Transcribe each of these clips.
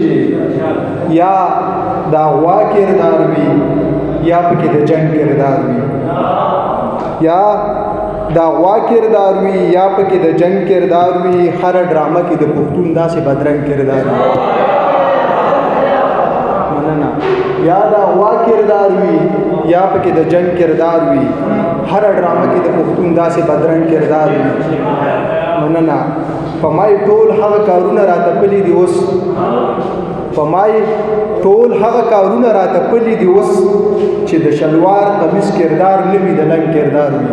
چې یا د غوا کردار وي یا پکې د جنگ کردار وي، یا د غوا کردار وي یا پکې د جنگ کردار وي. هر ډرامه کې د پښتون داسې بدرنګ کردار وي. مننه. یا د غوا کردار وي یا پکې د جنگ کردار وي. هر ډرامه کې د پښتون داسې بدرنګ کردار وي. مننه. په مای ټول هغه کارونه راته پلي دي اوس، په مای ټول هغه کارونه راته پلي دي اوس چې د شلوار قمیص کردار نه وي، د لنګ کردار وي.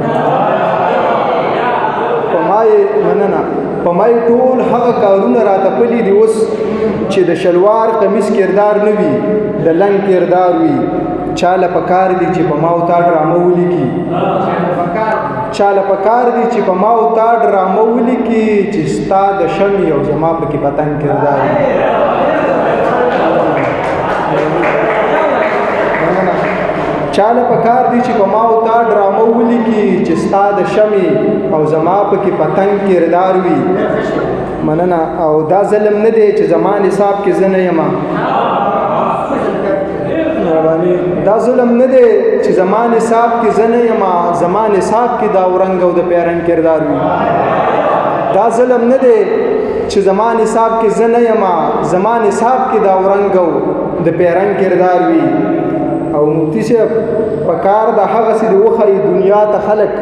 په مای مننه. په مای ټول هغه کارونه راته پلي دي اوس چې د شلوار قمیص کردار نه وي، د لنګ کردار وي. چاله پکار دي چې په ما او تا ډرامه ولیکي، چاله پکار دي چې په ما او تا ډرامه ولیکي چې ستا د شمع او زما پکې پتنګ کردار وي. چاله پکار دي چې په ما او تا ډرامه ولیکي چې ستا د شمع او زما پکې پتنګ کردار وي. مننه. او دا ظلم نه دی چې زما نصاب کې زه نه یم، دا ظلم نه دی چې زما نصاب کې زه نه یم، زما نصاب کې دا ورنګ او د پیرنګ کردار وي. دا ظلم نه دی چې زما نصاب کې زه نه یم، زما نصاب کې دا ورنګ او د پیرنګ کردار وي. او مفتی صاحب پکار دا هغه سي د وخی دنیا ته خلق،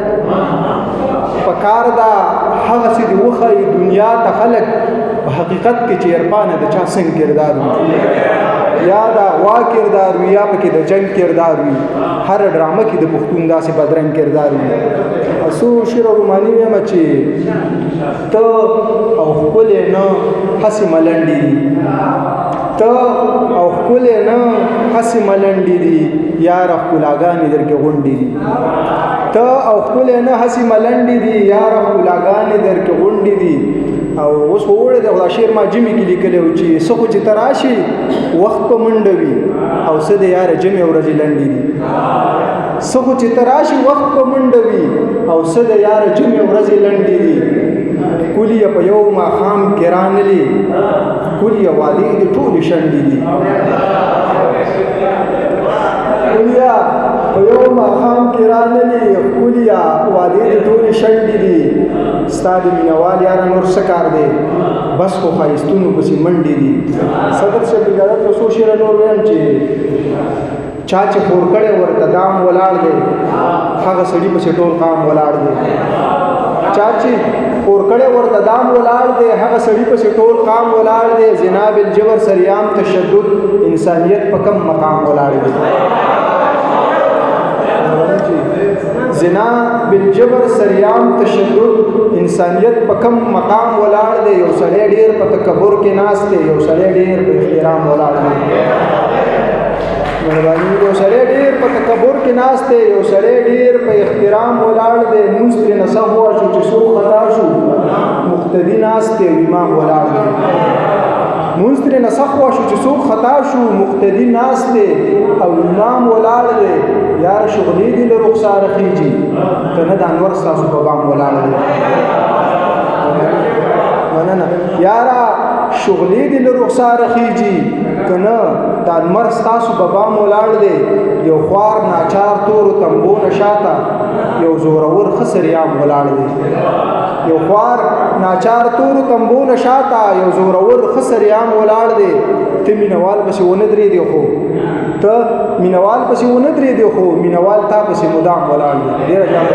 پکار دا هغه سي د وخی دنیا ته خلق په حقیقت کې چې ارپانه د چا څنګه کردار وي، یا دا غوا کردار وي یا پکې د جنگ کردار وي. هر ډرامه کې د پښتون داسې بدرنګ کردار وي. اسو شعر رومانی وایم چې ته او ښکلې نه هسې ملنډې دي، ته او ښکلې نه هسې ملنډې دي، یاره ښکلاګانې درکې غونډې دي. ته او ښکلې نه هسې ملنډې دي، یاره ښکلاګانې درکې غونډې دي. او اوس وړه د خدا شعر ما جمی کې لیکلی و چې څه خو چې ته راشي وخت په منډه وي او څه د یاره جمع ورځې لنډې دي. څه خو چې ته راشي وخت په منډه وي او څه د یاره جمع ورځې لنډې دي. ښکلي په یو ماښام کې رانلې، ښکلي وعدې د ټولې شنډې دي. ښکلي په یو ماښام کې رانلې، ښکلي وعدې د ټولې شنډې دي. ستا د مینوال یاره نور څه کار دی، بس خو ښایستونو پسې منډې دي. صدر صاحب اجازت له څو شعره نور ویم چې چا چې خور کړی ورته دام ولاړ دی، هغه سړي پسې ټول قام ولاړ دی. چا چې خور کړی ورته دام ولاړ دی، هغه سړي پسې ټول قام ولاړ دی. زنا بالجبر سریام تشدد، انسانیت په کم مقام ولاړ دی. زنا بالجبر سریام تشدد، انسانیت په کم مقام ولاړ دی. یو سړی ډیر په تکبر کې ناست دی، یو سړی ډیر په احترام ولاړ دی. یو سړی ډیر په تکبر کې ناست دی، یو سړی ډیر په احترام ولاړ دی. مونځ ترې نه سهو شو چې څوک خطا شو، مقتدي ناست دی امام ولاړ دی. مونځ ترې نه سهو شو چې څوک خطا شو، مقتدي ناست دی او امام ولاړ دی. یاره شغلې دي له رخساره خیږي، که نه د انور ستاسو په بام ولاړ دی. مننه. یاره شغلې دي له رخساره خیږي، که نه د انور ستاسو په بام ولاړ دی. یو خوار ناچار تورو تنبو نه شاته، یو زورور ښه سریام ولاړ دی. یو خوار ناچار تورو تنبو نه شاته، یو زورور ښه سریام ولاړ دی. ته مینوال پسې ونه درېدې، خو ته مینوال پسې ونه درېدې، خو مینوال تا پسې مدام ولاړ دی. ډېره زیاته